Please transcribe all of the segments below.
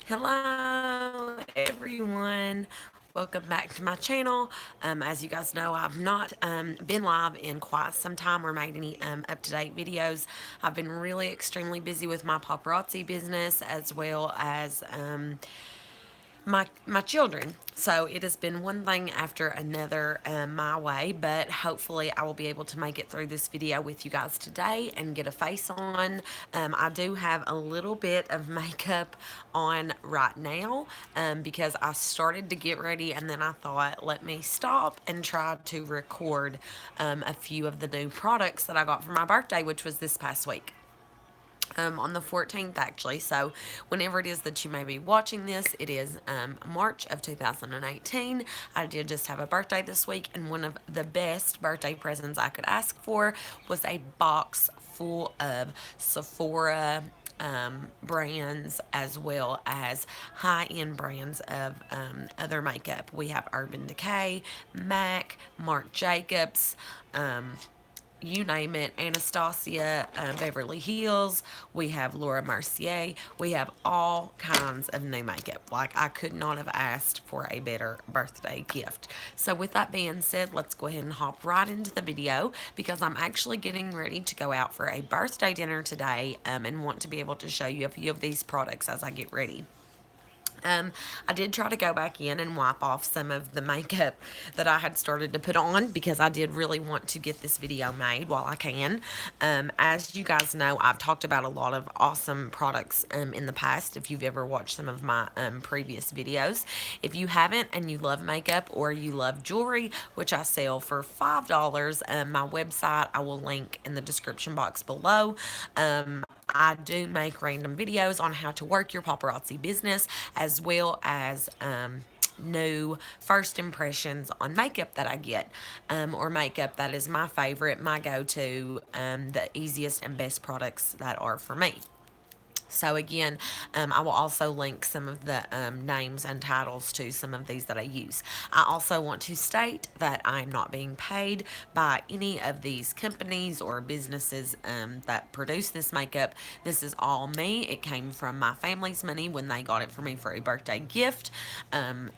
Hello, everyone. Welcome back to my channel. As you guys know, I've not been live in quite some time or made any up-to-date videos. I've been really extremely busy with my paparazzi business as well as my children. So it has been one thing after another my way, but hopefully I will be able to make it through this video with you guys today and get a face on. I do have a little bit of makeup on right now because I started to get ready and then I thought, let me stop and try to record a few of the new products that I got for my birthday, which was this past week on the 14th actually. So whenever it is that you may be watching this, it is March of 2018. I did just have a birthday this week, and one of the best birthday presents I could ask for was a box full of Sephora brands as well as high-end brands of other makeup. We have Urban Decay, MAC, Marc Jacobs, you name it, Anastasia, Beverly Hills, we have Laura Mercier, we have all kinds of new makeup. Like, I could not have asked for a better birthday gift. So with that being said, let's go ahead and hop right into the video because I'm actually getting ready to go out for a birthday dinner today and want to be able to show you a few of these products as I get ready. I did try to go back in and wipe off some of the makeup that I had started to put on because I did really want to get this video made while I can. As you guys know, I've talked about a lot of awesome products in the past if you've ever watched some of my previous videos. If you haven't and you love makeup or you love jewelry, which I sell for $5, my website I will link in the description box below. I do make random videos on how to work your paparazzi business as well as new first impressions on makeup that I get or makeup that is my favorite, my go-to, the easiest and best products that are for me. So again, I will also link some of the names and titles to some of these that I use. I also want to state that I'm not being paid by any of these companies or businesses that produce this makeup. This is all me. It came from my family's money when they got it for me for a birthday gift.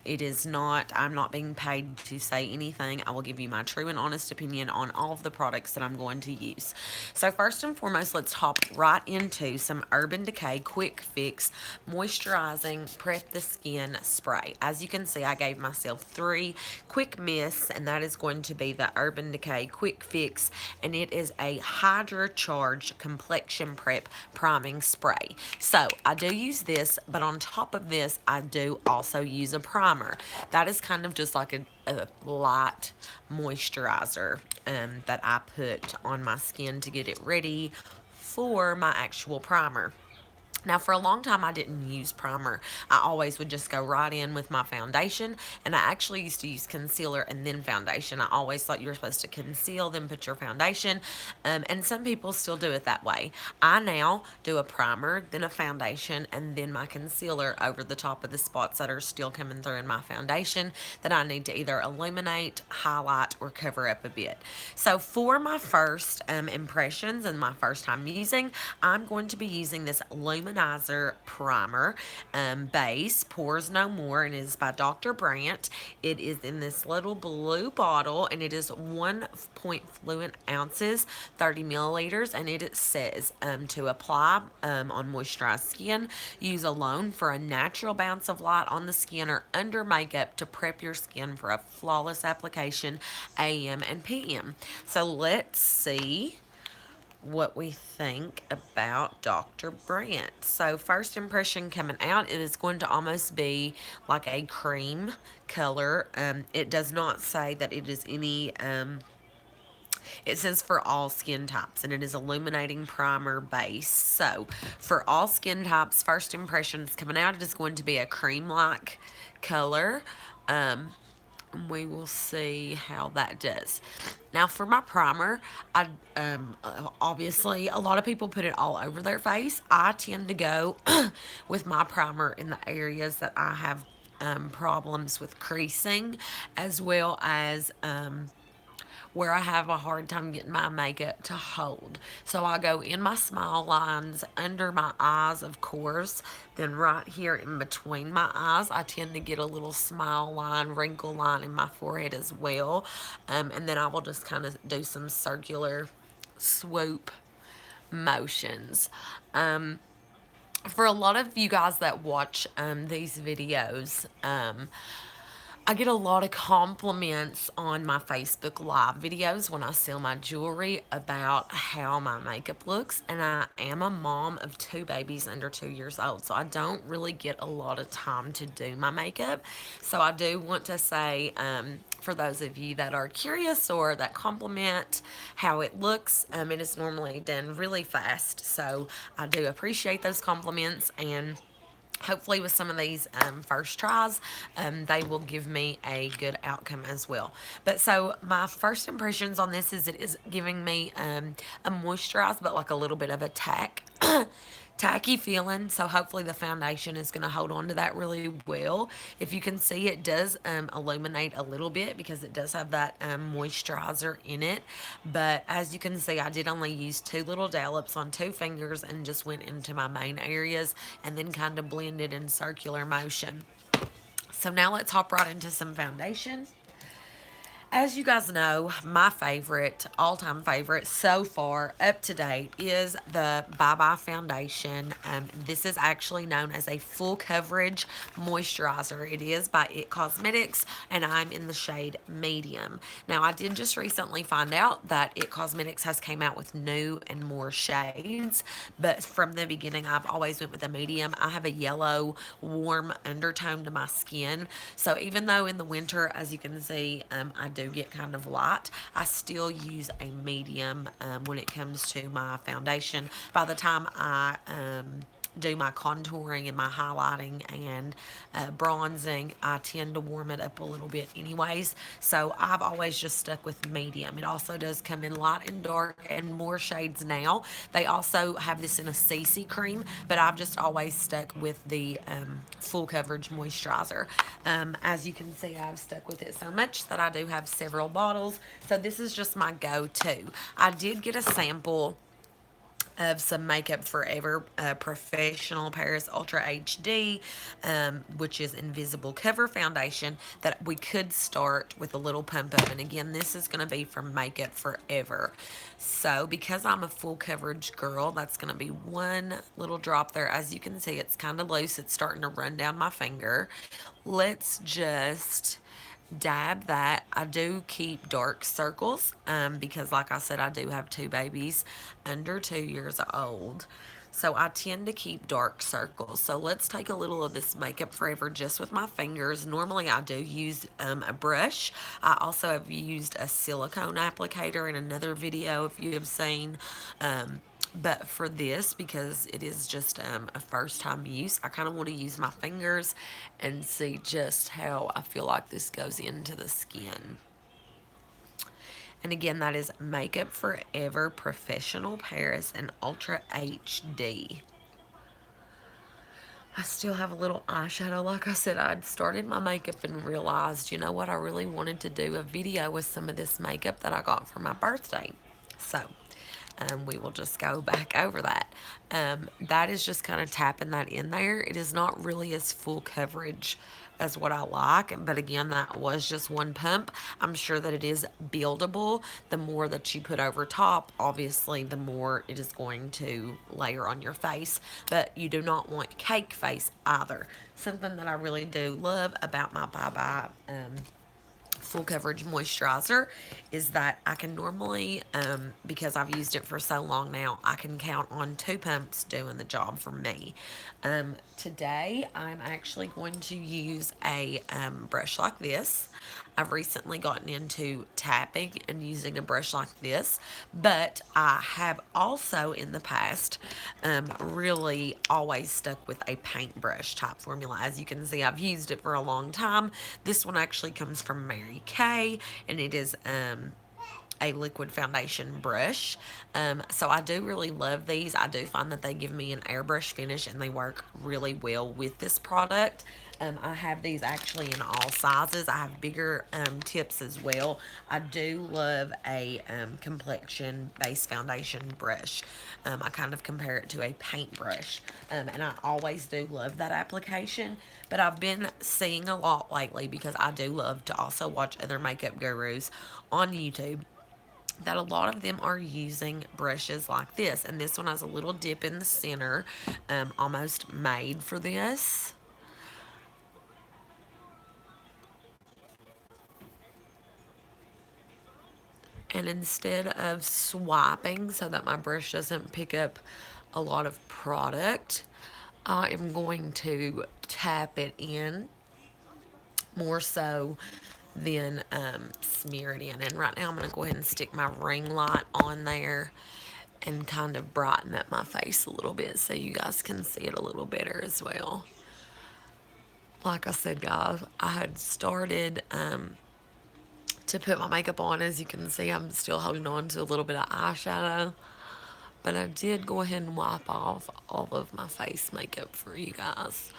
It is not, I'm not being paid to say anything. I will give you my true and honest opinion on all of the products that I'm going to use. So first and foremost, let's hop right into some Urban Decay Quick Fix Moisturizing Prep the Skin Spray. As you can see, I gave myself 3 quick mists, and that is going to be the Urban Decay Quick Fix, and it is a Hydra Charge Complexion Prep Priming Spray. So I do use this, but on top of this, I do also use a primer. That is kind of just like a light moisturizer that I put on my skin to get it ready for my actual primer. Now, for a long time, I didn't use primer. I always would just go right in with my foundation, and I actually used to use concealer and then foundation. I always thought you were supposed to conceal, then put your foundation, and some people still do it that way. I now do a primer, then a foundation, and then my concealer over the top of the spots that are still coming through in my foundation that I need to either illuminate, highlight, or cover up a bit. So for my first impressions and my first time using, I'm going to be using this Luminizer Primer base, Pores No More, and it is by Dr. Brandt. It is in this little blue bottle, and it is 1 point fluent ounces, 30 milliliters, and it says to apply on moisturized skin, use alone for a natural bounce of light on the skin or under makeup to prep your skin for a flawless application AM and PM. So let's see what we think about Dr. Brandt. So first impression coming out, it is going to almost be like a cream color. It does not say that it is any it says for all skin types, and it is illuminating primer base. So for all skin types, first impressions coming out, it is going to be a cream-like color. We will see how that does. Now for my primer, I obviously a lot of people put it all over their face. I tend to go with my primer in the areas that I have problems with creasing, as well as where I have a hard time getting my makeup to hold. So I go in my smile lines, under my eyes, of course, then right here in between my eyes, I tend to get a little smile line, wrinkle line in my forehead as well. And then I will just kind of do some circular swoop motions. For a lot of you guys that watch these videos, I get a lot of compliments on my Facebook Live videos when I sell my jewelry about how my makeup looks. And I am a mom of two babies under 2 years old, so I don't really get a lot of time to do my makeup. So I do want to say, for those of you that are curious or that compliment how it looks, it is normally done really fast. So I do appreciate those compliments, and hopefully with some of these first tries, they will give me a good outcome as well. But so my first impressions on this is it is giving me a moisturized but like a little bit of a tacky feeling. So hopefully the foundation is going to hold on to that really well. If you can see, it does illuminate a little bit because it does have that moisturizer in it. But as you can see, I did only use two little dollops on two fingers and just went into my main areas and then kind of blended in circular motion. So now let's hop right into some foundation. As you guys know, my favorite, all-time favorite so far, up to date, is the Bye Bye Foundation. This is actually known as a full coverage moisturizer. It is by IT Cosmetics, and I'm in the shade medium. Now, I did just recently find out that IT Cosmetics has came out with new and more shades, but from the beginning, I've always went with a medium. I have a yellow, warm undertone to my skin, so even though in the winter, as you can see, I do get kind of light, I still use a medium when it comes to my foundation. By the time I do my contouring and my highlighting and bronzing, I tend to warm it up a little bit anyways. So I've always just stuck with medium. It also does come in light and dark and more shades now. They also have this in a CC cream, but I've just always stuck with the full coverage moisturizer. As you can see, I've stuck with it so much that I do have several bottles. So this is just my go-to. I did get a sample of some Makeup Forever Professional Paris Ultra HD, which is invisible cover foundation that we could start with a little pump of. And again, this is going to be from Makeup Forever. So because I'm a full coverage girl, that's going to be one little drop there. As you can see, it's kind of loose. It's starting to run down my finger. Let's just dab that. I do keep dark circles because, like I said, I do have two babies under 2 years old. So I tend to keep dark circles. So let's take a little of this Makeup Forever just with my fingers. Normally I do use a brush. I also have used a silicone applicator in another video if you have seen. But for this, because it is just a first time use, I kind of want to use my fingers and see just how I feel like this goes into the skin. And again, that is Makeup Forever Professional Paris and Ultra HD. I still have a little eyeshadow. Like I said, I'd started my makeup and realized, you know what, I really wanted to do a video with some of this makeup that I got for my birthday. So we will just go back over that. That is just kind of tapping that in there. It is not really as full coverage as what I like, but again, that was just one pump. I'm sure that it is buildable. The more that you put over top, obviously the more it is going to layer on your face, but you do not want cake face either. Something that I really do love about my Bye Bye full coverage moisturizer is that I can normally, because I've used it for so long now, I can count on two pumps doing the job for me. Today, I'm actually going to use a brush like this. I've recently gotten into tapping and using a brush like this, but I have also in the past really always stuck with a paintbrush type formula. As you can see, I've used it for a long time. This one actually comes from Mary Kay, and it is a liquid foundation brush. So I do really love these. I do find that they give me an airbrush finish and they work really well with this product. I have these actually in all sizes. I have bigger tips as well. I do love a complexion base foundation brush. I kind of compare it to a paintbrush. And I always do love that application. But I've been seeing a lot lately because I do love to also watch other makeup gurus on YouTube, that a lot of them are using brushes like this. And this one has a little dip in the center, almost made for this. And instead of swiping so that my brush doesn't pick up a lot of product, I am going to tap it in more so than smear it in. And right now I'm going to go ahead and stick my ring light on there and kind of brighten up my face a little bit so you guys can see it a little better as well. Like I said, guys, I had started to put my makeup on. As you can see, I'm still holding on to a little bit of eyeshadow. But I did go ahead and wipe off all of my face makeup for you guys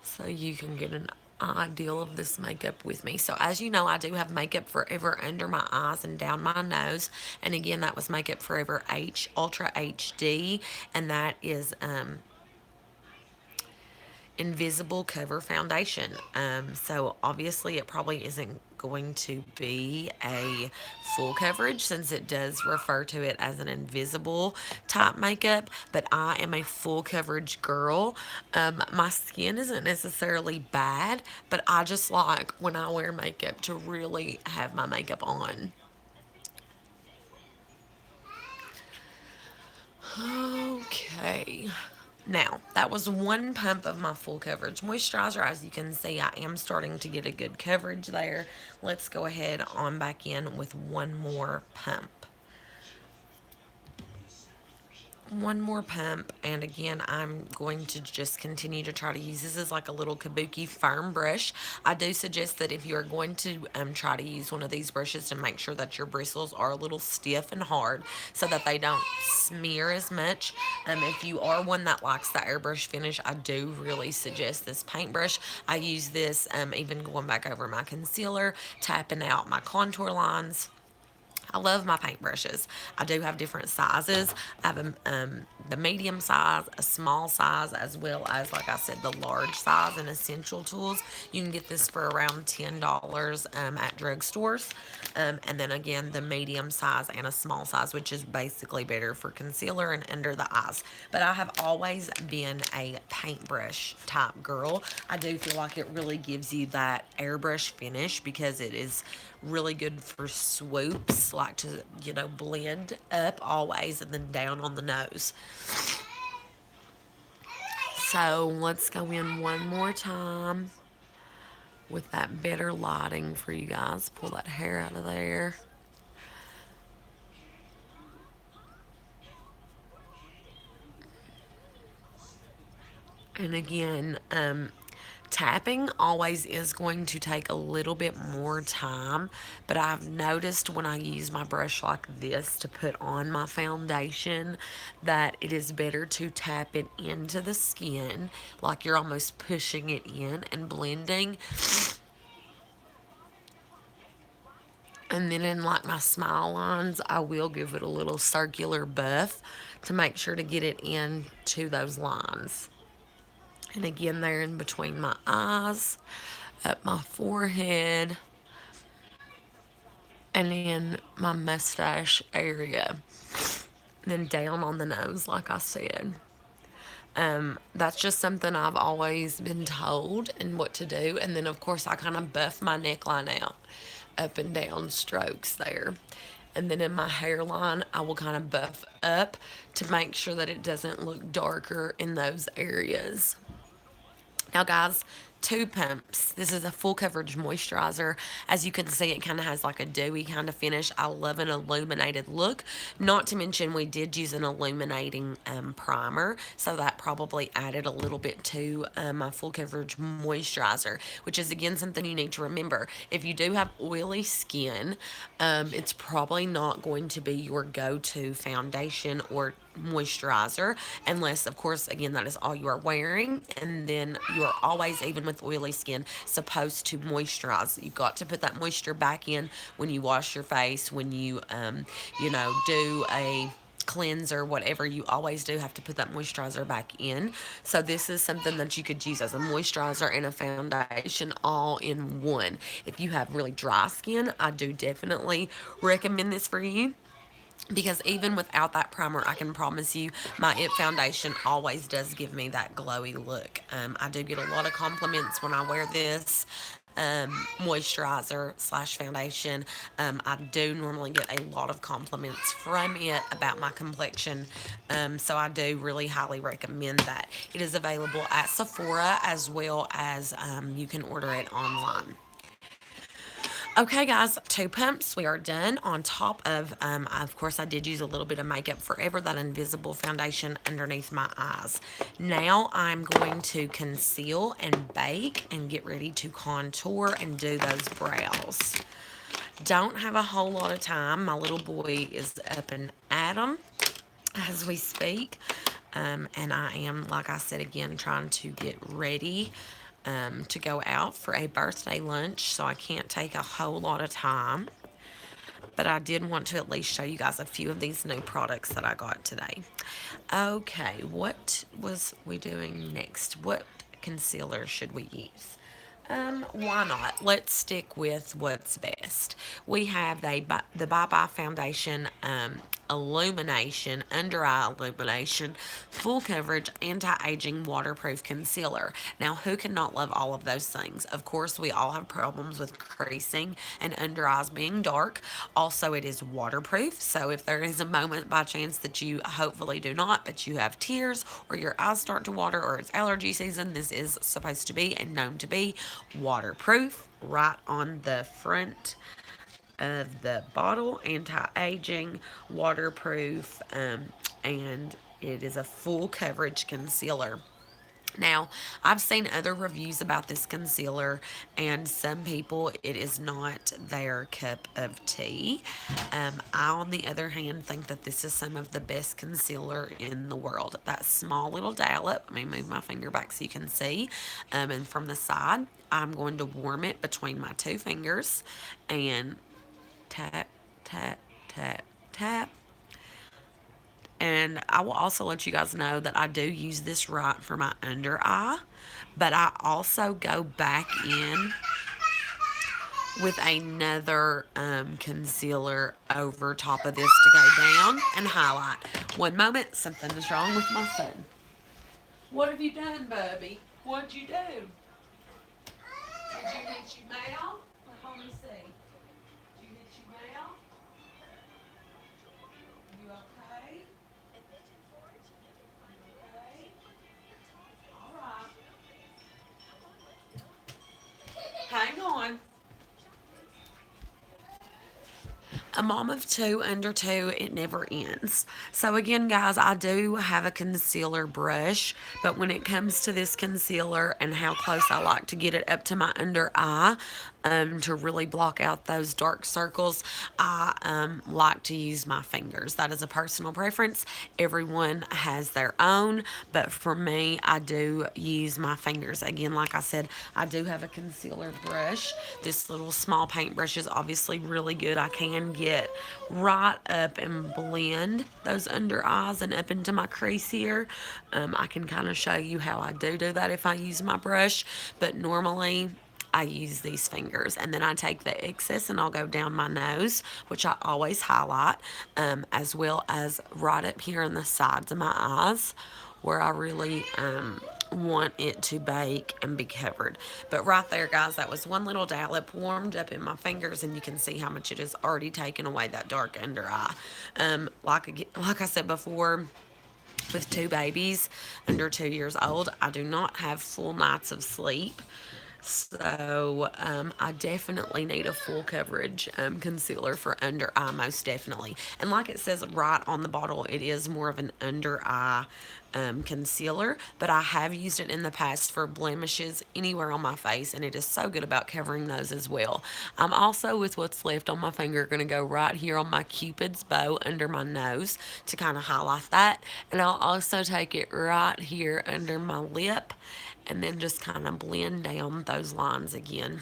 so you can get an ideal of this makeup with me. So as you know, I do have Makeup Forever under my eyes and down my nose. And again, that was Makeup Forever H Ultra HD. And that is invisible cover foundation. So obviously it probably isn't going to be a full coverage since it does refer to it as an invisible type makeup, but I am a full coverage girl. My skin isn't necessarily bad, but I just like when I wear makeup to really have my makeup on. Okay. Now, that was one pump of my full coverage moisturizer. As you can see, I am starting to get a good coverage there. Let's go ahead on back in with one more pump. One more pump, and again I'm going to just continue to try to use this as like a little kabuki firm brush. I do suggest that if you're going to try to use one of these brushes, to make sure that your bristles are a little stiff and hard so that they don't smear as much. If you are one that likes the airbrush finish, I do really suggest this paintbrush. I use this even going back over my concealer, tapping out my contour lines. I love my paintbrushes. I do have different sizes. I have the medium size, a small size, as well as, like I said, the large size in Essential Tools. You can get this for around $10 at drugstores. And then again, the medium size and a small size, which is basically better for concealer and under the eyes. But I have always been a paintbrush type girl. I do feel like it really gives you that airbrush finish because it is really good for swoops, like to, blend up always and then down on the nose. So let's go in one more time with that better lighting for you guys. Pull that hair out of there. And again, tapping always is going to take a little bit more time, but I've noticed when I use my brush like this to put on my foundation that it is better to tap it into the skin, like you're almost pushing it in and blending. And then in like my smile lines, I will give it a little circular buff to make sure to get it into those lines. And again, there in between my eyes, up my forehead, and in my mustache area. And then down on the nose, like I said. That's just something I've always been told and what to do. And then, of course, I kind of buff my neckline out, up and down strokes there. And then in my hairline, I will kind of buff up to make sure that it doesn't look darker in those areas. Now, guys, Two pumps. This is a full coverage moisturizer. As you can see, it kind of has like a dewy kind of finish. I love an illuminated look. Not to mention, we did use an illuminating primer, so that probably added a little bit to my full coverage moisturizer, which is again something you need to remember. If you do have oily skin, it's probably not going to be your go-to foundation or moisturizer, unless of course again that is all you are wearing, and then you're always, even with oily skin, supposed to moisturize. You've got to put that moisture back in when you wash your face, when you do a cleanser, whatever you always do, have to put that moisturizer back in. So this is something that you could use as a moisturizer and a foundation all in one. If you have really dry skin, I do definitely recommend this for you, because even without that primer, I can promise you my IT foundation always does give me that glowy look. I do get a lot of compliments when I wear this moisturizer slash foundation. I do normally get a lot of compliments from it about my complexion, so I do really highly recommend that. It is available at Sephora, as well as you can order it online. Okay, guys, two pumps. We are done. On top of course, I did use a little bit of Makeup Forever, that invisible foundation underneath my eyes. Now I'm going to conceal and bake and get ready to contour and do those brows. Don't have a whole lot of time. My little boy is up and at 'em as we speak. And I am, like I said again, trying to get ready to go out for a birthday lunch, so I can't take a whole lot of time. But I did want to at least show you guys a few of these new products that I got today. Okay, what was we doing next? What concealer should we use? Why not? Let's stick with what's best. We have the Bye Bye Foundation Illumination, Under Eye Illumination, Full Coverage, Anti-Aging Waterproof Concealer. Now, who cannot love all of those things? Of course, we all have problems with creasing and under eyes being dark. Also, it is waterproof, so if there is a moment by chance that you hopefully do not, but you have tears or your eyes start to water or it's allergy season, this is supposed to be and known to be waterproof. Right on the front of the bottle, anti-aging, waterproof, and it is a full coverage concealer. Now, I've seen other reviews about this concealer, and some people, it is not their cup of tea. I, on the other hand, think that this is some of the best concealer in the world. That small little dollop, let me move my finger back so you can see, and from the side, I'm going to warm it between my two fingers and tap, tap, tap, tap. And I will also let you guys know that I do use this right for my under eye, but I also go back in with another concealer over top of this to go down and highlight. One moment, something is wrong with my phone. What have you done, Bubby? What'd you do? Did you hit your mouth? Let me see. Did you hit your mouth? You okay? Okay. All right. Hang on. A mom of two, under two, it never ends. So again, guys, I do have a concealer brush, but when it comes to this concealer and how close I like to get it up to my under eye, to really block out those dark circles, I like to use my fingers. That is a personal preference. Everyone has their own, but for me, I do use my fingers. Again, like I said, I do have a concealer brush. This little small paintbrush is obviously really good. I can get right up and blend those under eyes and up into my crease here. I can kind of show you how I do that if I use my brush, but normally I use these fingers, and then I take the excess and I'll go down my nose, which I always highlight, as well as right up here on the sides of my eyes where I really want it to bake and be covered. But right there, guys, that was one little dollop warmed up in my fingers, and you can see how much it has already taken away that dark under eye. Like I said before, with two babies under 2 years old. I do not have full nights of sleep. So I definitely need a full coverage concealer for under eye, most definitely. And like it says right on the bottle, it is more of an under eye concealer, but I have used it in the past for blemishes anywhere on my face, and it is so good about covering those as well. I'm also, with what's left on my finger, going to go right here on my Cupid's bow under my nose to kind of highlight that, and I'll also take it right here under my lip and then just kind of blend down those lines again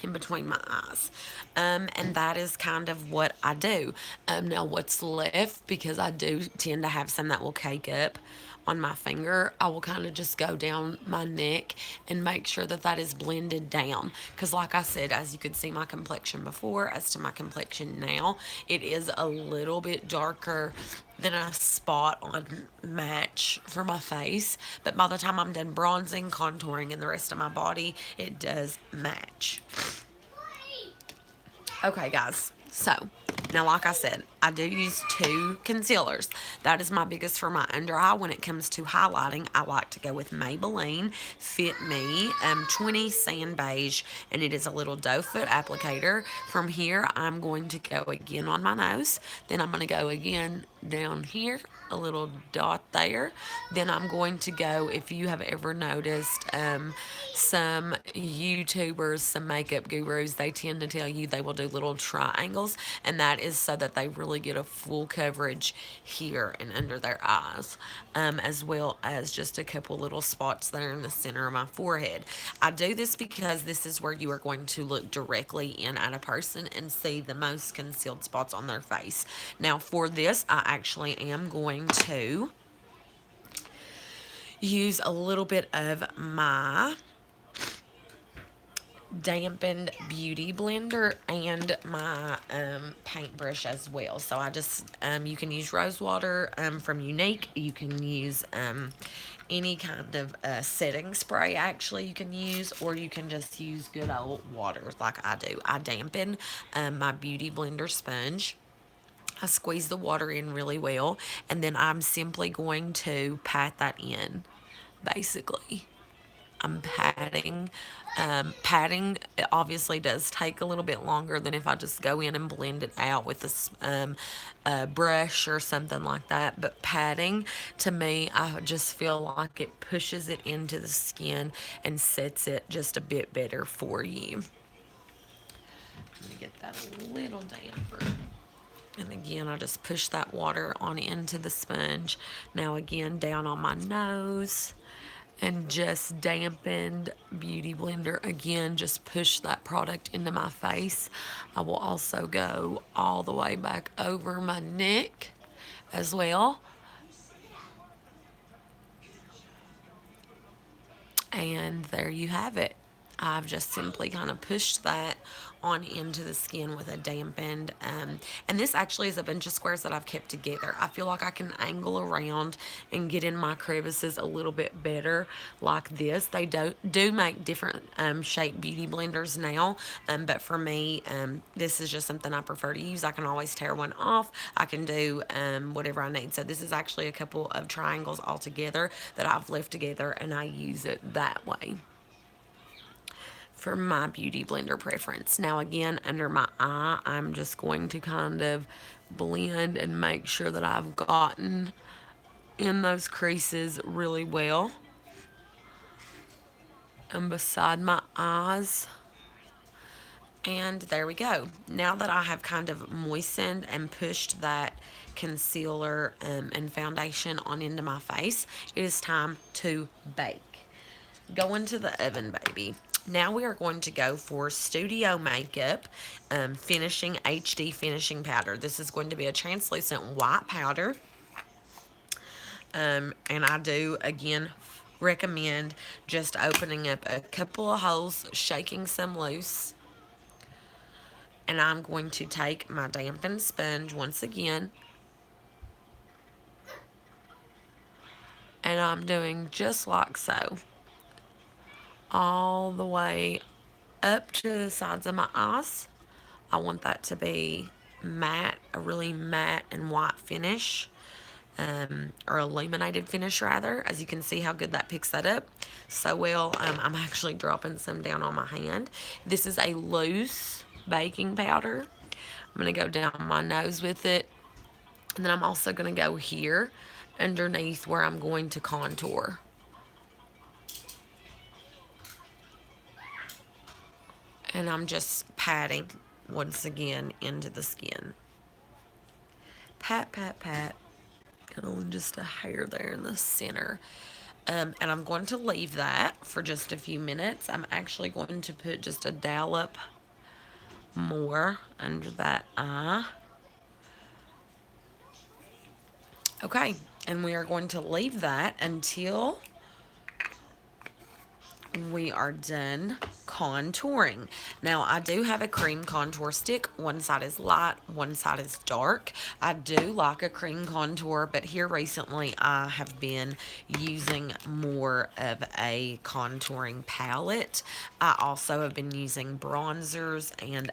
in between my eyes. And that is kind of what I do. Now, what's left, because I do tend to have some that will cake up on my finger, I will kind of just go down my neck and make sure that that is blended down. Because, like I said, as you could see my complexion before, as to my complexion now, it is a little bit darker than a spot on match for my face. But by the time I'm done bronzing, contouring, and the rest of my body, it does match. Okay, guys. So, now, like I said, I do use two concealers. That is my biggest for my under eye. When it comes to highlighting, I like to go with Maybelline Fit Me 20 Sand Beige, and it is a little doe foot applicator. From here, I'm going to go again on my nose. Then I'm going to go again down here, a little dot there. Then I'm going to go, if you have ever noticed, some YouTubers, some makeup gurus, they tend to tell you they will do little triangles, and that is so that they really get a full coverage here and under their eyes, as well as just a couple little spots there in the center of my forehead. I do this because this is where you are going to look directly in at a person and see the most concealed spots on their face. Now, for this, I actually am going to use a little bit of my dampened beauty blender and my paintbrush as well. So I just you can use rose water from Unique. You can use any kind of setting spray, actually, you can use, or you can just use good old water like I do. I dampen my beauty blender sponge. I squeeze the water in really well, and then I'm simply going to pat that in, basically. I'm patting. Patting obviously does take a little bit longer than if I just go in and blend it out with a brush or something like that. But patting, to me, I just feel like it pushes it into the skin and sets it just a bit better for you. Let me get that a little damper. And again, I just push that water on into the sponge. Now again, down on my nose. And just dampened beauty blender again, just push that product into my face. I will also go all the way back over my neck as well. And there you have it. I've just simply kind of pushed that on into the skin with a dampened, and this actually is a bunch of squares that I've kept together. I feel like I can angle around and get in my crevices a little bit better like this. They do make different shape beauty blenders now, but for me, this is just something I prefer to use. I can always tear one off. I can do whatever I need. So this is actually a couple of triangles all together that I've left together, and I use it that way for my beauty blender preference. Now again, under my eye, I'm just going to kind of blend and make sure that I've gotten in those creases really well. And beside my eyes. And there we go. Now that I have kind of moistened and pushed that concealer and foundation on into my face, it is time to bake. Go into the oven, baby. Now we are going to go for Studio Makeup Finishing HD Finishing Powder. This is going to be a translucent white powder. And I do, again, recommend just opening up a couple of holes, shaking some loose. And I'm going to take my dampened sponge once again. And I'm doing just like so. All the way up to the sides of my eyes. I want that to be matte, a really matte and white finish. or illuminated finish rather. As you can see how good that picks that up so well. I'm actually dropping some down on my hand. This is a loose baking powder. I'm going to go down my nose with it. And then I'm also going to go here underneath where I'm going to contour. And I'm just patting once again into the skin. Pat, pat, pat. And just a hair there in the center. And I'm going to leave that for just a few minutes. I'm actually going to put just a dollop more under that eye. Okay, and we are going to leave that until we are done contouring. Now, I do have a cream contour stick. One side is light, one side is dark. I do like a cream contour, but here recently I have been using more of a contouring palette. I also have been using bronzers and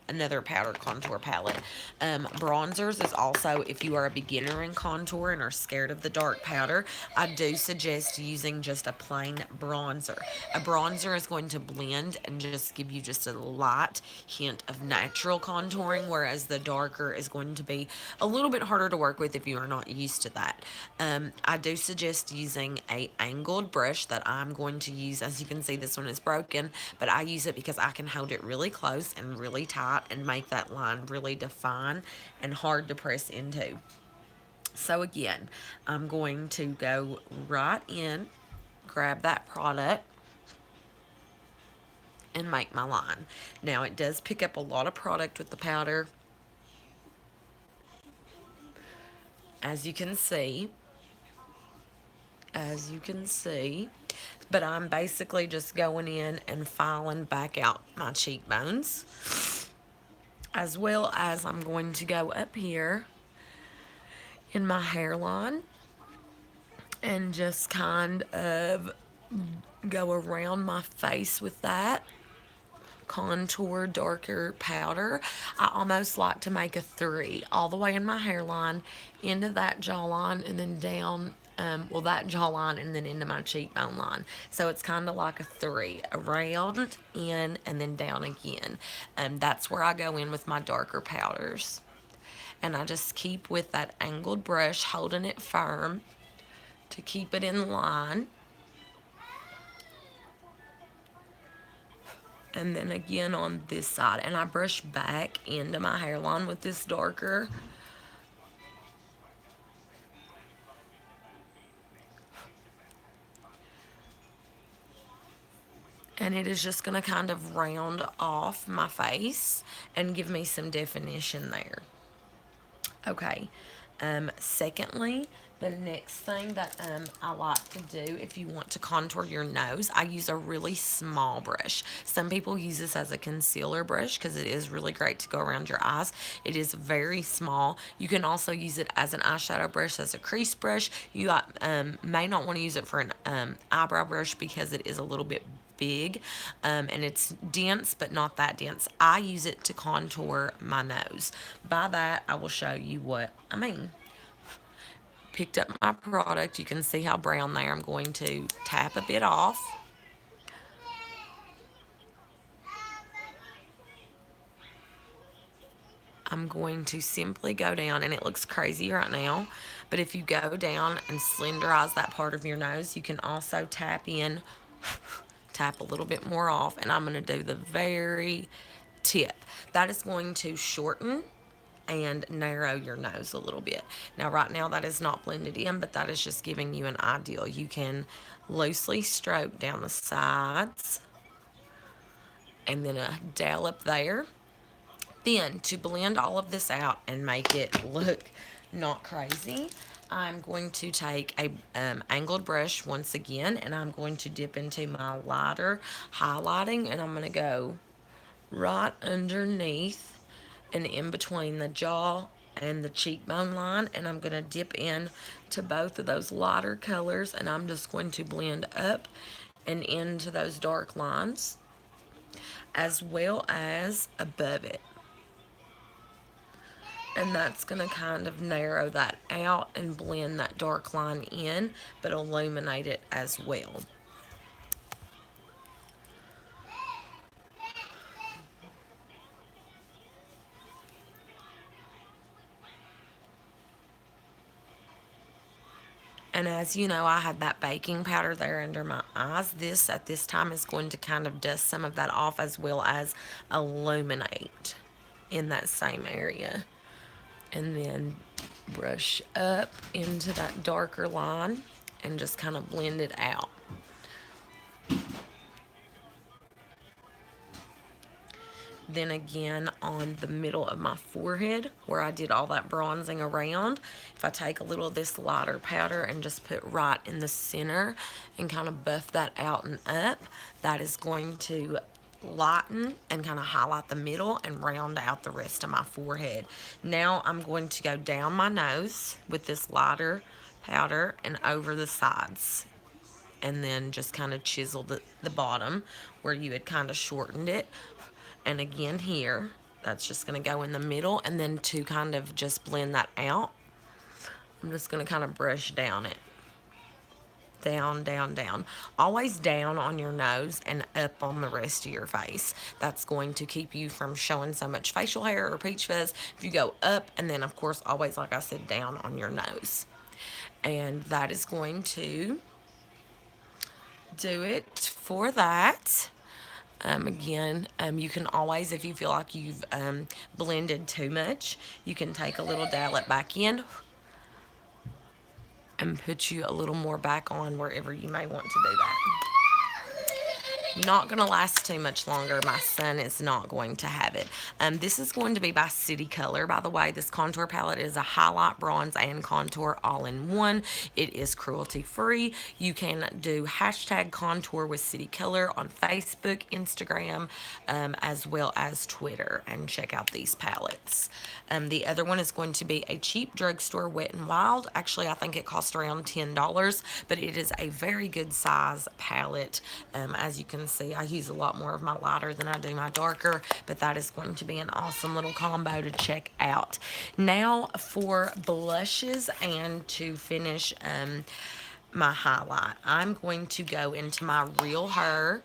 another powder contour palette. Bronzers is also, if you are a beginner in contour and are scared of the dark powder, I do suggest using just a plain bronzer. A bronzer is going to blend and just give you just a light hint of natural contouring, whereas the darker is going to be a little bit harder to work with if you are not used to that. I do suggest using a angled brush that I'm going to use. As you can see, this one is broken, but I use it because I can hold it really close and really tight and make that line really define and hard to press into. So again, I'm going to go right in, grab that product, and make my line. Now, it does pick up a lot of product with the powder, as you can see. But I'm basically just going in and filing back out my cheekbones, as well as I'm going to go up here in my hairline and just kind of go around my face with that contour darker powder. I almost like to make a 3 all the way in my hairline, into that jawline, and then down, that jawline, and then into my cheekbone line. So it's kind of like a 3, around, in, and then down again. That's where I go in with my darker powders. And I just keep with that angled brush, holding it firm to keep it in line. And then again on this side, and I brush back into my hairline with this darker. And it is just going to kind of round off my face and give me some definition there. Okay. Secondly, the next thing that I like to do if you want to contour your nose, I use a really small brush. Some people use this as a concealer brush because it is really great to go around your eyes. It is very small. You can also use it as an eyeshadow brush, as a crease brush. You may not want to use it for an eyebrow brush because it is a little bit big, and it's dense but not that dense. I use it to contour my nose. By that, I will show you what I mean. Picked up my product. You can see how brown there. I'm going to tap a bit off. I'm going to simply go down, and it looks crazy right now, but if you go down and slenderize that part of your nose, you can also tap in, tap a little bit more off, and I'm going to do the very tip. That is going to shorten and narrow your nose a little bit. Now, right now, that is not blended in, but that is just giving you an ideal. You can loosely stroke down the sides and then a dollop there. Then, to blend all of this out and make it look not crazy, I'm going to take a angled brush once again, and I'm going to dip into my lighter highlighting, and I'm going to go right underneath and in between the jaw and the cheekbone line, and I'm going to dip in to both of those lighter colors, and I'm just going to blend up and into those dark lines as well as above it. And that's going to kind of narrow that out and blend that dark line in, but illuminate it as well. And as you know, I had that baking powder there under my eyes. This at this time is going to kind of dust some of that off as well as illuminate in that same area. And then brush up into that darker line and just kind of blend it out. Then again on the middle of my forehead where I did all that bronzing around, if I take a little of this lighter powder and just put right in the center and kind of buff that out and up, that is going to lighten and kind of highlight the middle and round out the rest of my forehead. Now I'm going to go down my nose with this lighter powder and over the sides, and then just kind of chisel the bottom where you had kind of shortened it. And again here, that's just going to go in the middle, and then to kind of just blend that out, I'm just going to kind of brush down it. Down, down, down. Always down on your nose and up on the rest of your face. That's going to keep you from showing so much facial hair or peach fuzz. If you go up, and then of course always, like I said, down on your nose. And that is going to do it for that. Again, you can always, if you feel like you've blended too much, you can take a little dial it back in and put you a little more back on wherever you may want to do that. Not going to last too much longer. My son is not going to have it. This is going to be by City Color, by the way. This contour palette is a highlight, bronze, and contour all in one. It is cruelty free. You can do hashtag contour with City Color on Facebook, Instagram, as well as Twitter, and check out these palettes. The other one is going to be a cheap drugstore Wet n Wild. Actually, I think it cost around $10, but it is a very good size palette. As you can see, I use a lot more of my lighter than I do my darker, but that is going to be an awesome little combo to check out. Now for blushes and to finish my highlight, I'm going to go into my Real Her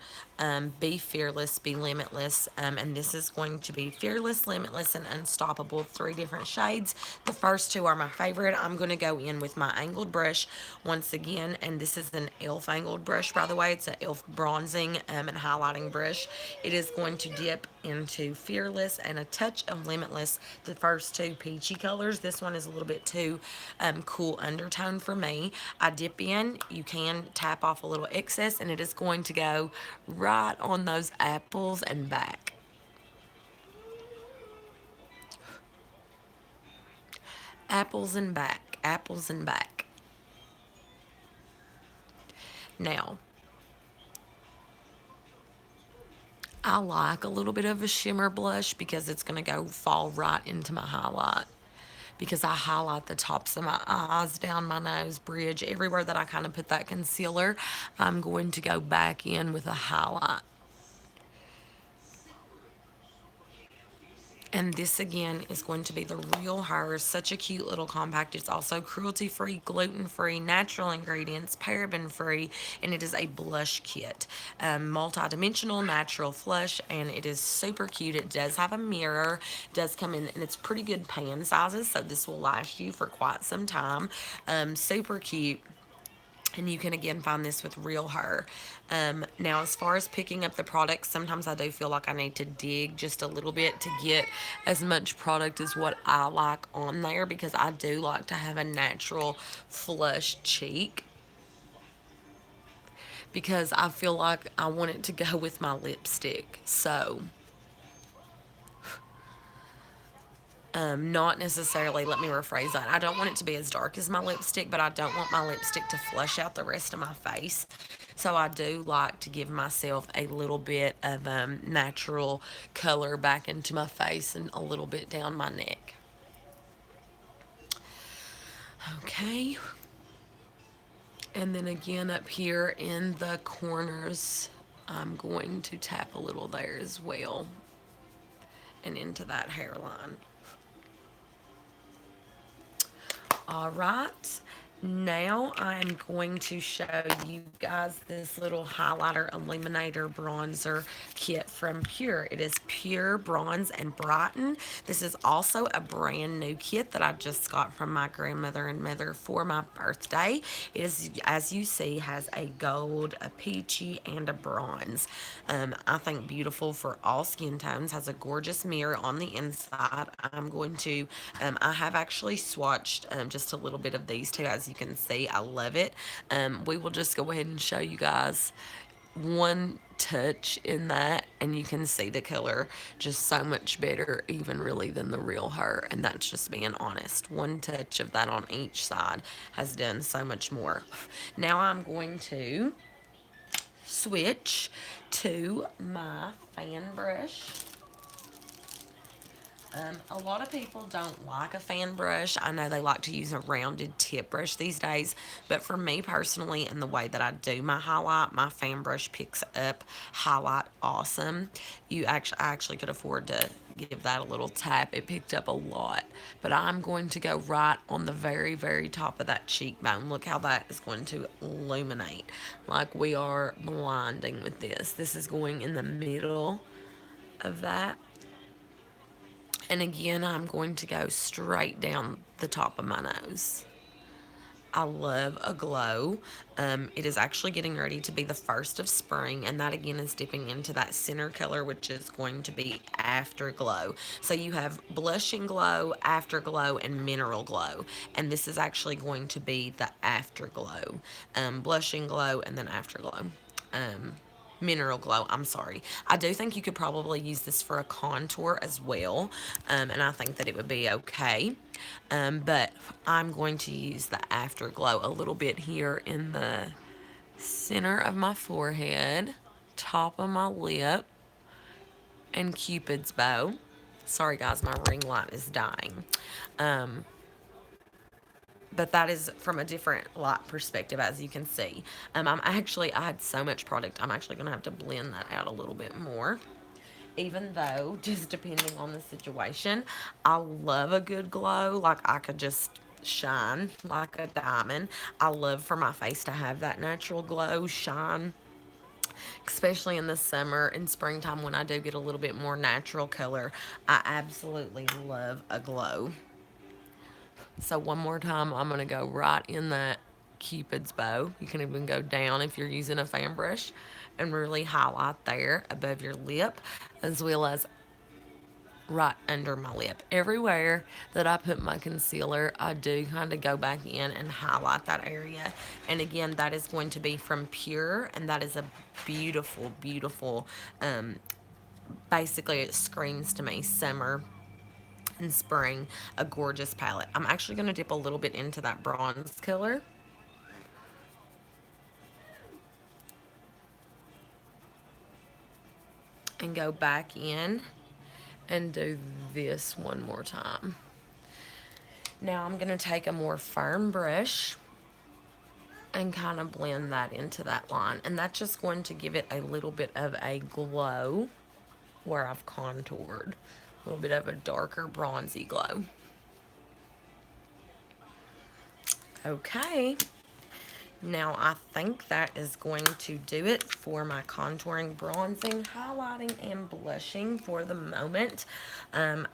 Be Fearless, Be Limitless, and this is going to be Fearless, Limitless, and Unstoppable, 3 different shades. The first 2 are my favorite. I'm going to go in with my angled brush once again, and this is an e.l.f. angled brush, by the way. It's an e.l.f. bronzing and highlighting brush. It is going to dip into Fearless and a touch of Limitless, the first 2 peachy colors. This one is a little bit too cool undertone for me. I dip in, you can tap off a little excess, and it is going to go right on those apples and back. Apples and back, apples and back. Now, I like a little bit of a shimmer blush because it's going to go fall right into my highlight. Because I highlight the tops of my eyes, down my nose bridge, everywhere that I kind of put that concealer, I'm going to go back in with a highlight. And this again is going to be the Real Her. Such a cute little compact. It's also cruelty-free, gluten-free, natural ingredients, paraben-free, and it is a blush kit. Multi-dimensional, natural flush, and it is super cute. It does have a mirror, does come in, and it's pretty good pan sizes, so this will last you for quite some time. Super cute. And you can again find this with Real Her. Now, as far as picking up the products, sometimes I do feel like I need to dig just a little bit to get as much product as what I like on there, because I do like to have a natural flush cheek, because I feel like I want it to go with my lipstick. So not necessarily, let me rephrase that. I don't want it to be as dark as my lipstick, but I don't want my lipstick to flush out the rest of my face. So I do like to give myself a little bit of natural color back into my face and a little bit down my neck. Okay. And then again up here in the corners, I'm going to tap a little there as well and into that hairline. All right. Now I'm going to show you guys this little highlighter illuminator bronzer kit from Pure. It is Pure Bronze and Brighten. This is also a brand new kit that I just got from my grandmother and mother for my birthday. It is, as you see, has a gold, a peachy, and a bronze. I think beautiful for all skin tones. Has a gorgeous mirror on the inside. I have actually swatched just a little bit of these two. As you can see, I love it. We will just go ahead and show you guys one touch in that, and you can see the color just so much better even really than the real her, and that's just being honest. One touch of that on each side has done so much more. Now I'm going to switch to my fan brush. A lot of people don't like a fan brush. I know they like to use a rounded tip brush these days, but for me personally, and the way that I do my highlight, my fan brush picks up highlight awesome. I actually could afford to give that a little tap. It picked up a lot, but I'm going to go right on the very, very top of that cheekbone. Look how that is going to illuminate. Like we are blinding with this. This is going in the middle of that. And again, I'm going to go straight down the top of my nose. I love a glow. It is actually getting ready to be the first of spring, and that again is dipping into that center color, which is going to be Afterglow. So you have blushing glow, afterglow, and mineral glow, and this is actually going to be the Afterglow. Blushing glow and then afterglow. Um, Mineral glow, I'm sorry. I do think you could probably use this for a contour as well, and I think that it would be okay. But I'm going to use the afterglow a little bit here in the center of my forehead, top of my lip, and Cupid's bow. Sorry guys, my ring light is dying. Um, but that is from a different light perspective, as you can see. I had so much product, I'm actually going to have to blend that out a little bit more. Even though, just depending on the situation, I love a good glow. Like, I could just shine like a diamond. I love for my face to have that natural glow, shine, especially in the summer and springtime when I do get a little bit more natural color. I absolutely love a glow. So one more time, I'm going to go right in that Cupid's bow. You can even go down if you're using a fan brush and really highlight there above your lip, as well as right under my lip. Everywhere that I put my concealer, I do kind of go back in and highlight that area. And again, that is going to be from Pure, and that is a beautiful, beautiful, basically it screams to me summer and spring, a gorgeous palette. I'm actually going to dip a little bit into that bronze color. And go back in and do this one more time. Now I'm going to take a more firm brush and kind of blend that into that line. And that's just going to give it a little bit of a glow where I've contoured. A little bit of a darker bronzy glow. Okay. Now I think that is going to do it for my contouring, bronzing, highlighting, and blushing for the moment.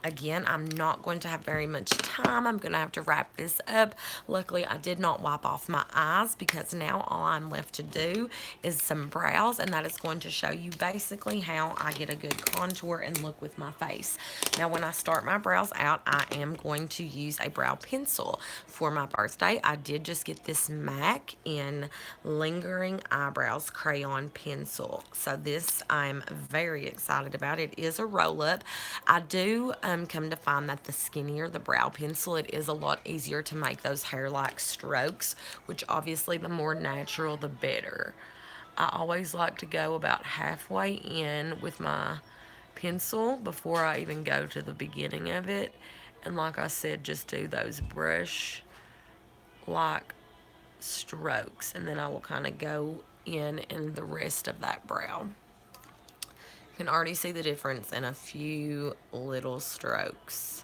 Again, I'm not going to have very much time. I'm going to have to wrap this up. Luckily, I did not wipe off my eyes because now all I'm left to do is some brows, and that is going to show you basically how I get a good contour and look with my face. Now, when I start my brows out, I am going to use a brow pencil. For my birthday, I did just get this MAC in Lingering Eyebrows Crayon Pencil. So this I'm very excited about. It is a roll-up. I do come to find that the skinnier the brow pencil, it is a lot easier to make those hair-like strokes, which obviously the more natural, the better. I always like to go about halfway in with my pencil before I even go to the beginning of it. And like I said, just do those brush like strokes, and then I will kind of go in the rest of that brow. You can already see the difference in a few little strokes.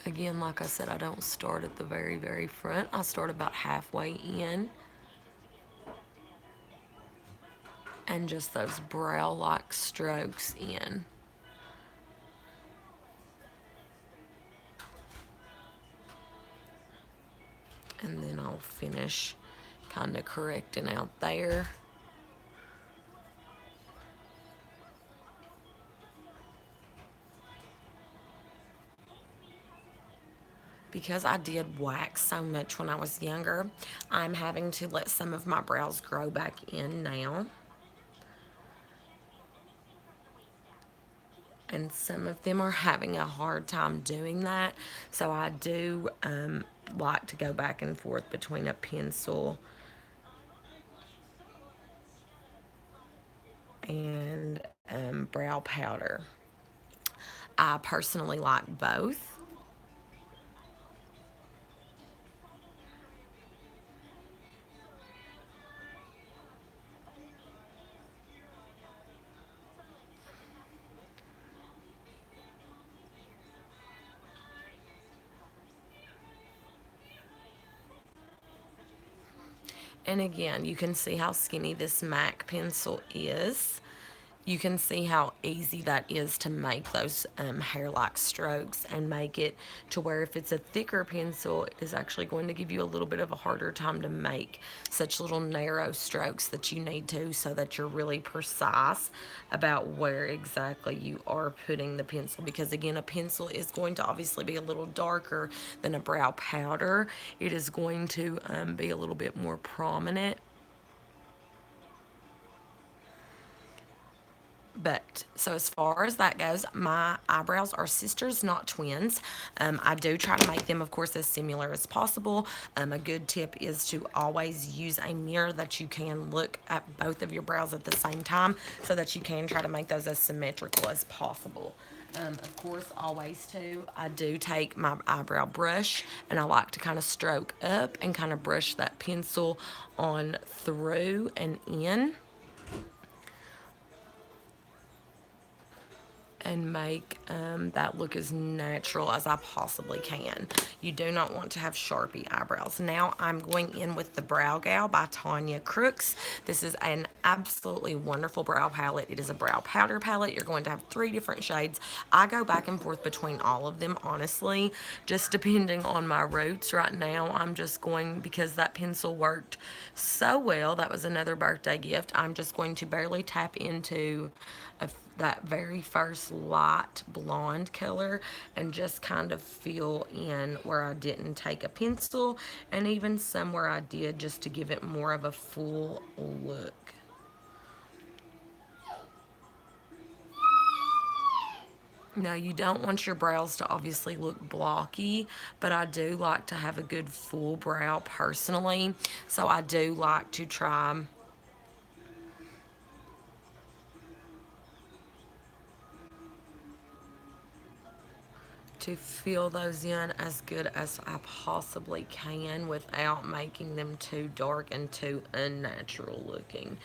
Again, like I said, I don't start at the very, very front. I start about halfway in, and just those brow-like strokes in. And then I'll finish kind of correcting out there. Because I did wax so much when I was younger, I'm having to let some of my brows grow back in now. And some of them are having a hard time doing that. So I do like to go back and forth between a pencil and brow powder. I personally like both. And again, you can see how skinny this MAC pencil is. You can see how easy that is to make those hair-like strokes and make it to where if it's a thicker pencil, it is actually going to give you a little bit of a harder time to make such little narrow strokes that you need to, so that you're really precise about where exactly you are putting the pencil. Because again, a pencil is going to obviously be a little darker than a brow powder. It is going to be a little bit more prominent. But so as far as that goes, my eyebrows are sisters, not twins. I do try to make them, of course, as similar as possible. A good tip is to always use a mirror that you can look at both of your brows at the same time, so that you can try to make those as symmetrical as possible. Of course, always too, I do take my eyebrow brush and I like to kind of stroke up and kind of brush that pencil on through and in, and make that look as natural as I possibly can. You do not want to have Sharpie eyebrows. Now I'm going in with the Brow Gal by Tanya Crooks. This is an absolutely wonderful brow palette. It is a brow powder palette. You're going to have 3 different shades. I go back and forth between all of them, honestly, just depending on my roots. Right now, I'm just going, because that pencil worked so well, that was another birthday gift, I'm just going to barely tap into that very first light blonde color and just kind of fill in where I didn't take a pencil, and even somewhere I did, just to give it more of a full look. Now, you don't want your brows to obviously look blocky, but I do like to have a good full brow personally. So I do like to try to fill those in as good as I possibly can without making them too dark and too unnatural looking.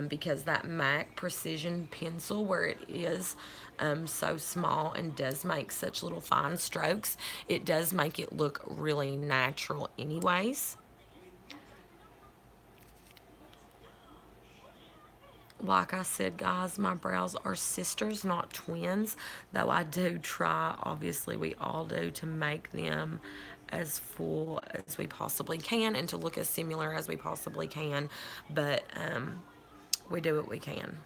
Because that MAC Precision pencil, where it is so small and does make such little fine strokes, it does make it look really natural anyways. Like I said, guys, my brows are sisters, not twins, though I do try, obviously we all do, to make them as full as we possibly can and to look as similar as we possibly can, but we do what we can.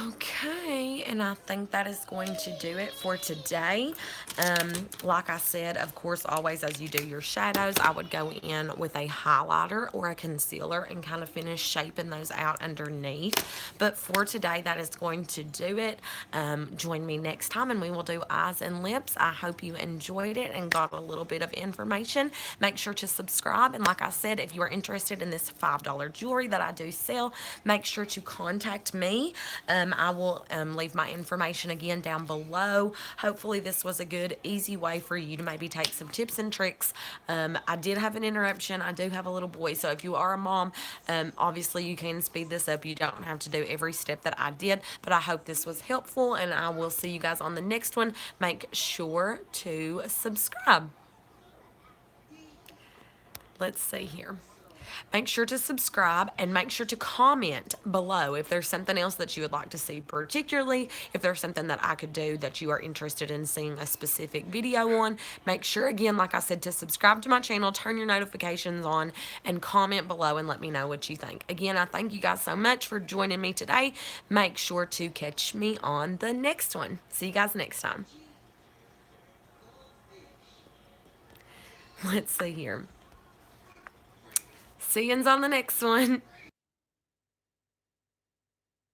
Okay, and I think that is going to do it for today. Like I said, of course, always as you do your shadows, I would go in with a highlighter or a concealer and kind of finish shaping those out underneath. But for today, that is going to do it. Join me next time and we will do eyes and lips. I hope you enjoyed it and got a little bit of information. Make sure to subscribe. And like I said, if you are interested in this $5 jewelry that I do sell, make sure to contact me. I will leave my information again down below. Hopefully this was a good, easy way for you to maybe take some tips and tricks. I did have an interruption. I do have a little boy, so if you are a mom, obviously you can speed this up. You don't have to do every step that I did, but I hope this was helpful, and I will see you guys on the next one. Make sure to subscribe. Let's see here. Make sure to subscribe and make sure to comment below if there's something else that you would like to see, particularly if there's something that I could do that you are interested in seeing a specific video on. Make sure, again, like I said, to subscribe to my channel, turn your notifications on, and comment below and let me know what you think. Again, I thank you guys so much for joining me today. Make sure to catch me on the next one. See you guys next time. Let's see here. See yous on the next one.